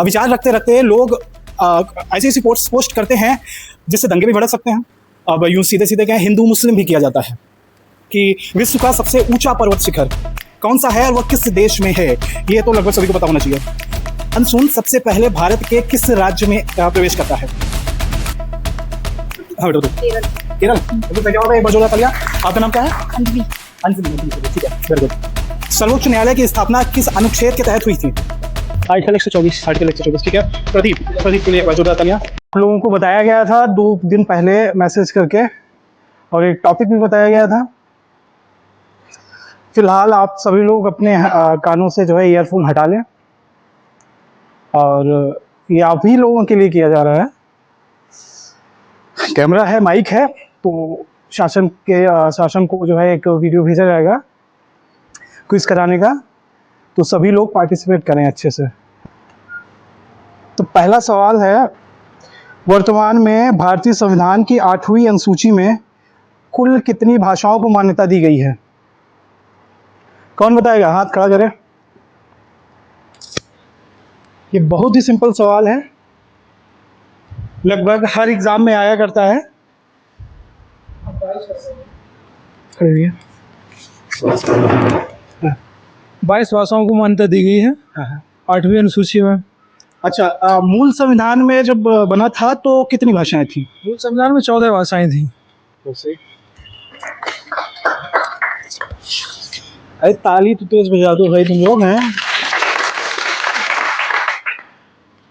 विचार रखते रखते लोग ऐसी ऐसी पोस्ट करते हैं जिससे दंगे भी भड़क सकते हैं। अब यूँ सीधे सीधे क्या हिंदू मुस्लिम भी किया जाता है कि विश्व का सबसे ऊंचा पर्वत शिखर कौन सा है और वह किस देश में है, ये तो लगभग सभी को पता होना चाहिए। मानसून सबसे पहले भारत के किस राज्य में प्रवेश करता है? हाँ बेटा केरल। तो जवाब है, एक बार जोड़ा कर लिया। आपका नाम क्या है? अंजलि। ठीक है, वेरी गुड। सर्वोच्च न्यायालय की स्थापना किस अनुच्छेद के तहत हुई थी? आर्टिकल 124। ठीक है, प्रदीप के लिए एक बार जोड़ा कर लिया। आप लोगों को बताया गया था 2 दिन पहले मैसेज करके, और एक टॉपिक भी बताया गया था। फिलहाल आप सभी लोग अपने कानों से जो है ईयरफोन हटा लें, और ये आप ही लोगों के लिए किया जा रहा है। कैमरा है, माइक है, तो शासन को जो है एक वीडियो भेजा जाएगा क्विज कराने का, तो सभी लोग पार्टिसिपेट करें अच्छे से। तो पहला सवाल है, वर्तमान में भारतीय संविधान की 8वीं अनुसूची में कुल कितनी भाषाओं को मान्यता दी गई है? कौन बताएगा? हाथ खड़ा करें। ये बहुत ही सिंपल सवाल है, लगभग हर एग्जाम में आया करता है। 22 भाषाओं को मान्यता दी गई है 8वीं अनुसूची में। अच्छा, मूल संविधान में जब बना था तो कितनी भाषाएं थी? मूल संविधान में 14 भाषाएं थी। अरे ताली तो तेज बजा दो भाई, तुम लोग हैं।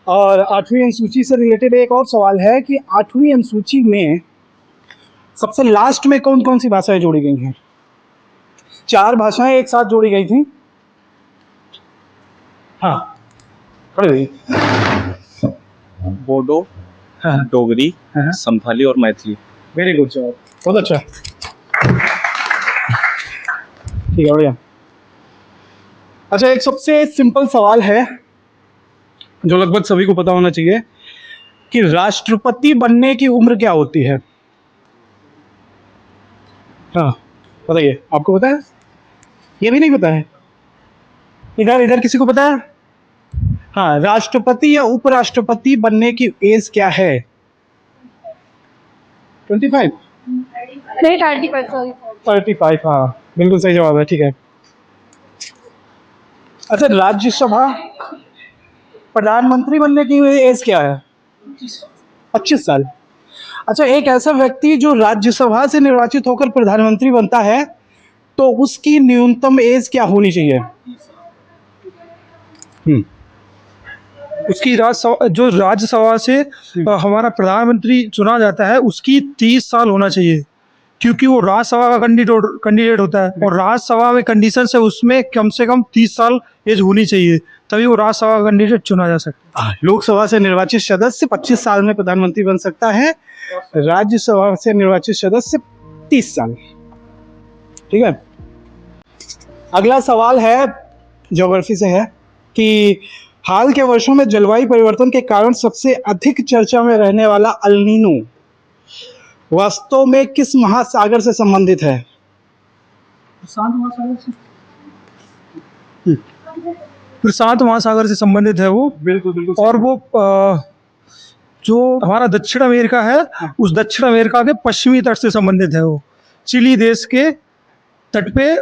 और 8वीं अनुसूची से रिलेटेड एक और सवाल है कि 8वीं अनुसूची में सबसे लास्ट में कौन कौन सी भाषाएं जोड़ी गई हैं? 4 भाषाएं एक साथ जोड़ी गई थी। हाँ, बोडो, डोगरी, संथाली और मैथिली। वेरी गुड जॉब, बहुत अच्छा। ठीक है, बढ़िया। अच्छा, एक सबसे सिंपल सवाल है जो लगभग सभी को पता होना चाहिए कि राष्ट्रपति बनने की उम्र क्या होती है? हाँ बताइए, आपको पता है? ये भी नहीं पता है? इधर किसी को पता है? हाँ, राष्ट्रपति या उपराष्ट्रपति बनने की एज क्या है? 25? नहीं 35 सॉरी। 35, हाँ बिल्कुल सही जवाब है। ठीक है। अच्छा, राज्यसभा प्रधानमंत्री बनने की एज क्या है? 25 साल। अच्छा, एक ऐसा व्यक्ति जो राज्यसभा से निर्वाचित होकर प्रधानमंत्री बनता है तो उसकी न्यूनतम एज क्या होनी चाहिए? उसकी जो राज्यसभा से हमारा प्रधानमंत्री चुना जाता है उसकी 30 साल होना चाहिए, क्योंकि वो राज्यसभा का कैंडिडेट होता है, और राज्यसभा में कंडीशन है उसमें कम से कम 30 साल एज होनी चाहिए, तभी वो राज्यसभा का कैंडिडेट चुना जा सकता है। लोकसभा से निर्वाचित सदस्य 25 साल में प्रधानमंत्री बन सकता है, राज्यसभा से निर्वाचित सदस्य 30 साल। ठीक है। अगला सवाल है, ज्योग्राफी से है, कि हाल के वर्षों में जलवायु परिवर्तन के कारण सबसे अधिक चर्चा में रहने वाला अल नीनो वास्तव में किस महासागर से संबंधित है? प्रशांत महासागर से संबंधित है वो। बिल्कुल। और वो जो हमारा दक्षिण अमेरिका है उस दक्षिण अमेरिका के पश्चिमी तट से संबंधित है वो। चिली देश के तट पे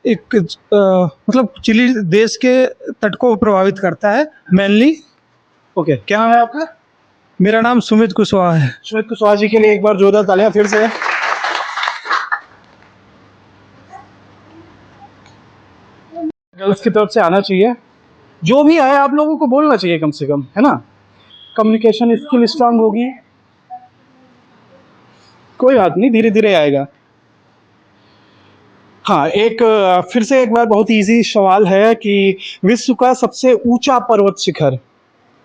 एक मतलब चिली देश के तट को प्रभावित करता है मेनली। ओके, क्या नाम है आपका? मेरा नाम सुमित कुशवाहा है। सुमित कुशवाहा जी के लिए एक बार जोरदार तालियां फिर से। गर्ल्स की तरफ से आना चाहिए, जो भी आए आप लोगों को बोलना चाहिए कम से कम, है ना? कम्युनिकेशन स्किल स्ट्रांग होगी। कोई बात नहीं, धीरे धीरे आएगा। हाँ, एक फिर से एक बार बहुत इजी सवाल है कि विश्व का सबसे ऊंचा पर्वत शिखर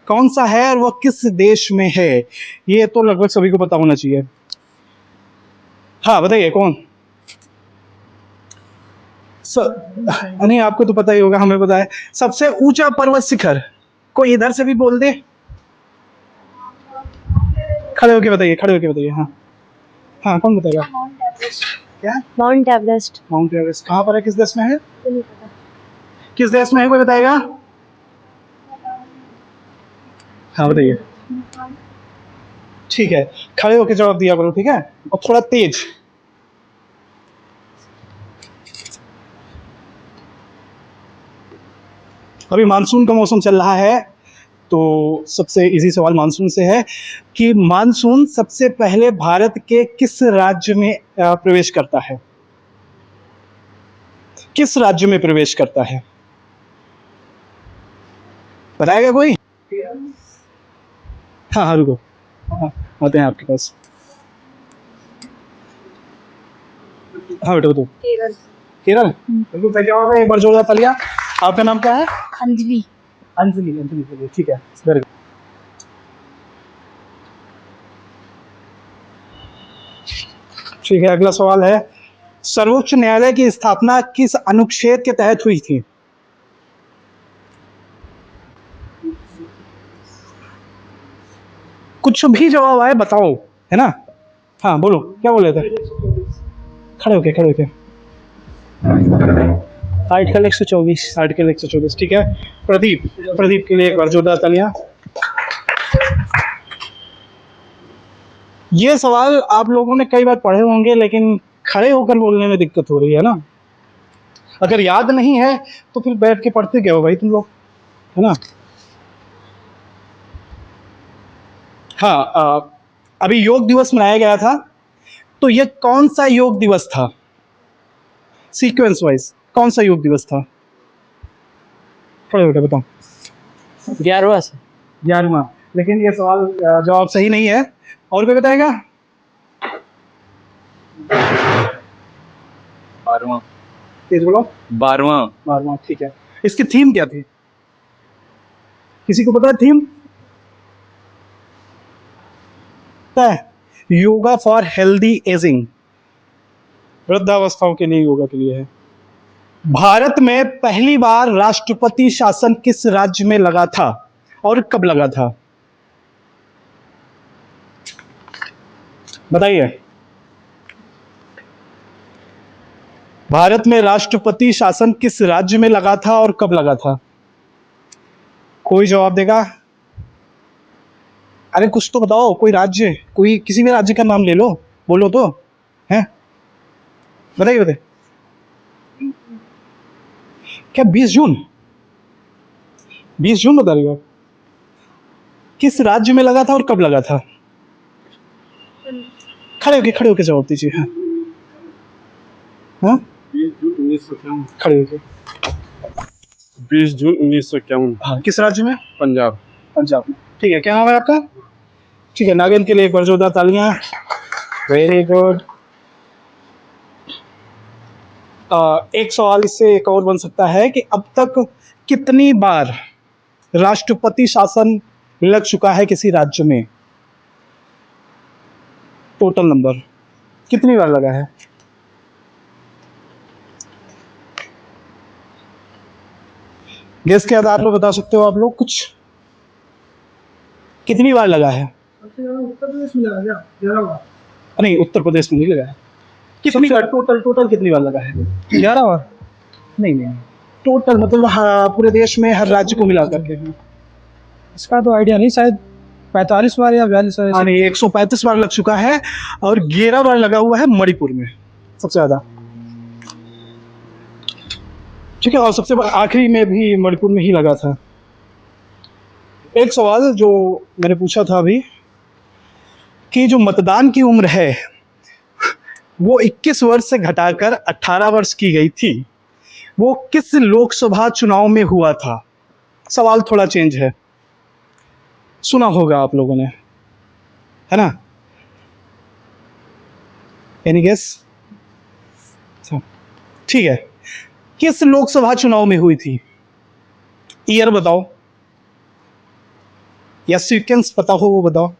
कौन सा है और वह किस देश में है? ये तो लगभग सभी को पता होना चाहिए। हाँ बताइए, कौन? नहीं, आपको तो पता ही होगा, हमें पता है। सबसे ऊंचा पर्वत शिखर कोई इधर से भी बोल दे। खड़े होके बताइए। हाँ कौन बताएगा? क्या? Mount Everest. माउंट एवरेस्ट कहाँ पर है, किस देश में है? किस देश में है, कोई बताएगा? हाँ बताइए। ठीक है, खड़े होकर जवाब दिया करो, ठीक है, और थोड़ा तेज। अभी मानसून का मौसम चल रहा है, तो सबसे इजी सवाल मानसून से है कि मानसून सबसे पहले भारत के किस राज्य में प्रवेश करता है? किस राज्य में प्रवेश करता है? बताएगा कोई? हाँ हाँ रुको, हाँ, आते हैं आपके पास। हाँ बेटा बताओ। केरल। केरल बिल्कुल सही जवाब है, एक बार जोरदार तालियां। आपका नाम क्या है? अंजलि। अंजलि। अंजलि चलिए, ठीक है, वेरी गुड। ठीक है, अगला सवाल है, सर्वोच्च न्यायालय की स्थापना किस अनुच्छेद के तहत हुई थी? कुछ भी जवाब आए बताओ, है ना? हाँ बोलो, क्या बोले थे? खड़े होके। आर्टिकल 124। आर्टिकल 124, ठीक है। प्रदीप के लिए एक बार जोरदार तालियां। ये सवाल आप लोगों ने कई बार पढ़े होंगे, लेकिन खड़े होकर बोलने में दिक्कत हो रही है ना। अगर याद नहीं है तो फिर बैठ के पढ़ते क्या हो भाई तुम लोग, है ना? हाँ, अभी योग दिवस मनाया गया था, तो ये कौन सा योग दिवस था? सीक्वेंस वाइज कौन सा योग दिवस था? खड़े होकर बताओ। 11वां से। 11वां, लेकिन ये सवाल जवाब सही नहीं है। और कोई बताएगा? 12वां। तेज बोलो। 12वां। 12वां, ठीक है। इसकी थीम क्या थी? किसी को पता है थीम? पता है? योगा फॉर हेल्दी एजिंग, वृद्धावस्थाओं के लिए योगा के लिए है। भारत में पहली बार राष्ट्रपति शासन किस राज्य में लगा था और कब लगा था? बताइए। भारत में राष्ट्रपति शासन किस राज्य में लगा था और कब लगा था? कोई जवाब देगा? अरे कुछ तो बताओ, कोई राज्य, कोई किसी भी राज्य का नाम ले लो, बोलो तो, है? बताइए। क्या 20 जून? 20 जून बता रही हो आप? किस राज्य में लगा था और कब लगा था? खड़े होके जवाब दीजिए। हाँ हाँ, 20 जून 1951। खड़े होके। 20 जून 1951। हाँ, किस राज्य में? पंजाब। पंजाब में, ठीक है। क्या नाम है आपका? ठीक है, नागिन के लिए एक बार जोरदार तालियां। Very good. एक सवाल इससे एक और बन सकता है कि अब तक कितनी बार राष्ट्रपति शासन लग चुका है किसी राज्य में? टोटल नंबर कितनी बार लगा है? गेस के आधार पर बता सकते हो आप लोग कुछ? कितनी बार लगा है? उत्तर प्रदेश में लगा गया 11 बार। नहीं, उत्तर प्रदेश में नहीं लगा है। कितनी बार टोटल कितनी बार लगा है? 11 बार। नहीं, टोटल मतलब हाँ, पूरे देश में हर राज्य को मिला करके। इसका तो आइडिया नहीं, शायद 45 बार या 42 बार। हाँ नहीं, 135 बार लग चुका है और 11 बार लगा हुआ है मणिपुर में सबसे ज्यादा। ठीक है, और सबसे आखिरी में भी मणिपुर में ही लगा था। एक सवाल जो मैंने पूछा था अभी कि जो मतदान की उम्र है वो 21 वर्ष से घटाकर 18 वर्ष की गई थी, वो किस लोकसभा चुनाव में हुआ था? सवाल थोड़ा चेंज है, सुना होगा आप लोगों ने, है ना? Any guess? ठीक है, किस लोकसभा चुनाव में हुई थी? ईयर बताओ, या सीक्वेंस पता हो वो बताओ।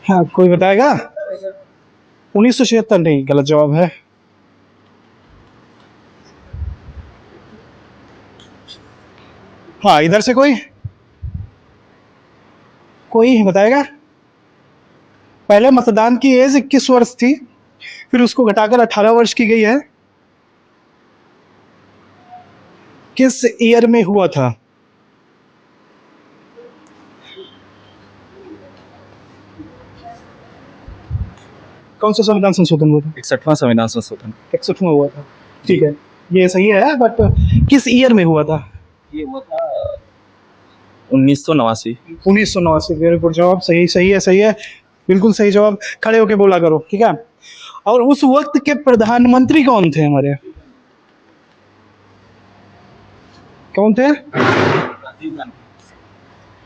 हाँ, कोई बताएगा? 1976 नहीं, गलत जवाब है। हाँ, इधर से कोई बताएगा? पहले मतदान की एज 21 वर्ष थी, फिर उसको घटाकर 18 वर्ष की गई है। किस ईयर में हुआ था? कौन सा संविधान संशोधन हुआ था? 61वां संविधान संशोधन। 61 में हुआ था। ठीक है, ये सही है, बट किस ईयर में हुआ था? ये हुआ था 1989। 1989। वेरी गुड जवाब, सही सही है, सही है, बिल्कुल सही जवाब। खड़े होके बोला करो, ठीक है। और उस वक्त के प्रधानमंत्री कौन थे हमारे? कौन थे?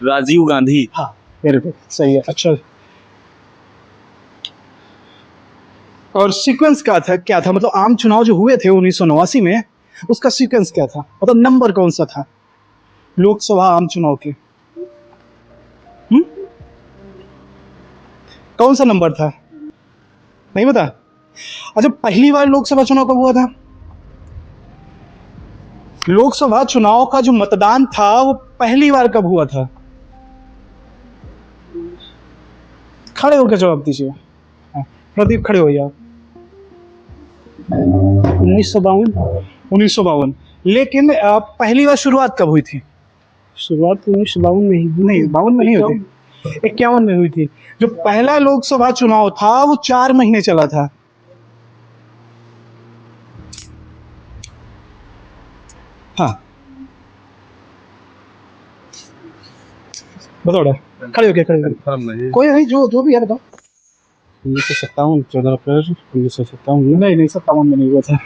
राजीव गांधी। हाँ, वेरी गुड, सही है, अच्छा। और सीक्वेंस क्या था मतलब आम चुनाव जो हुए थे 1989 में, उसका सीक्वेंस क्या था, मतलब नंबर कौन सा था लोकसभा आम चुनाव के? कौन सा नंबर था? नहीं पता? अच्छा, पहली बार लोकसभा चुनाव कब हुआ था? लोकसभा चुनाव का जो मतदान था वो पहली बार कब हुआ था? खड़े होकर जवाब दीजिए। हाँ, प्रदीप खड़े होइए आप। 1952। लेकिन पहली बार शुरुआत कब हुई थी? शुरुआत 1952 में ही। नहीं, 52 में नहीं हुई थी, 51 में हुई थी। जो पहला लोकसभा चुनाव था वो 4 महीने चला था। हाँ, बताओ डा। खड़े होके कोई नहीं, जो भी है बताओ। 1957, 14 अप्रैल 1957। नहीं 57 में नहीं हुआ था।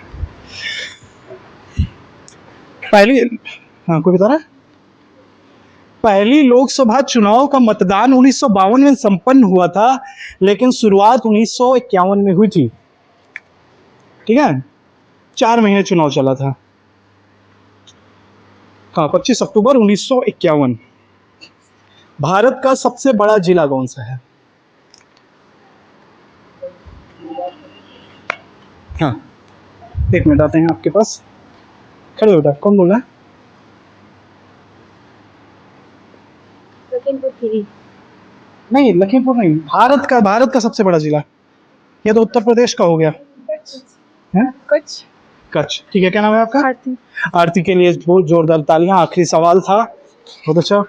पहली, हाँ कोई बता रहा है? पहली लोकसभा चुनाव का मतदान 1952 में संपन्न हुआ था, लेकिन शुरुआत 1951 में हुई थी। ठीक है, 4 महीने चुनाव चला था। हाँ, 25 अक्टूबर 1951। भारत का सबसे बड़ा जिला कौन सा है? हाँ, 1 मिनट आते हैं आपके पास। खड़े हो बेटा, कौन बोल रहा है? लखीमपुर खीरी। नहीं, लखीमपुर नहीं, भारत का सबसे बड़ा जिला। ये तो उत्तर प्रदेश का हो गया है। कच्छ। कच्छ, ठीक है। क्या नाम है आपका? आरती। आरती के लिए बहुत जोरदार तालियां। आखिरी सवाल था, बहुत अच्छा।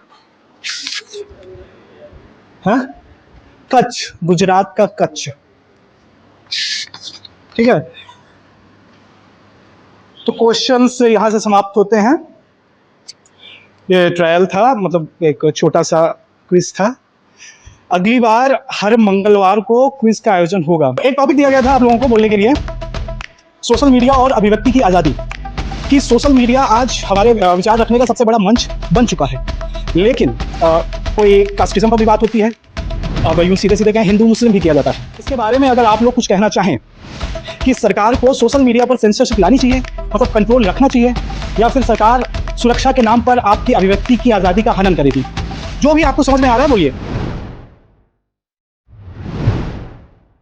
हाँ, कच्छ, गुजरात का कच्छ, ठीक है। तो क्वेश्चंस यहाँ से समाप्त होते हैं। ये ट्रायल था, मतलब एक छोटा सा क्विज था। अगली बार हर मंगलवार को क्विज का आयोजन होगा। एक टॉपिक दिया गया था आप लोगों को बोलने के लिए, सोशल मीडिया और अभिव्यक्ति की आज़ादी। कि सोशल मीडिया आज हमारे विचार रखने का सबसे बड़ा मंच बन चुका है, लेकिन कोई कास्टिज्म पर भी बात होती है। अब यूँ सीधे सीधे कहें, हिंदू मुस्लिम भी किया जाता है। इसके बारे में अगर आप लोग कुछ कहना चाहें कि सरकार को सोशल मीडिया पर सेंसरशिप लानी चाहिए, मतलब कंट्रोल रखना चाहिए, या फिर सरकार सुरक्षा के नाम पर आपकी अभिव्यक्ति की आज़ादी का हनन करेगी, जो भी आपको समझ में आ रहा है बोलिए।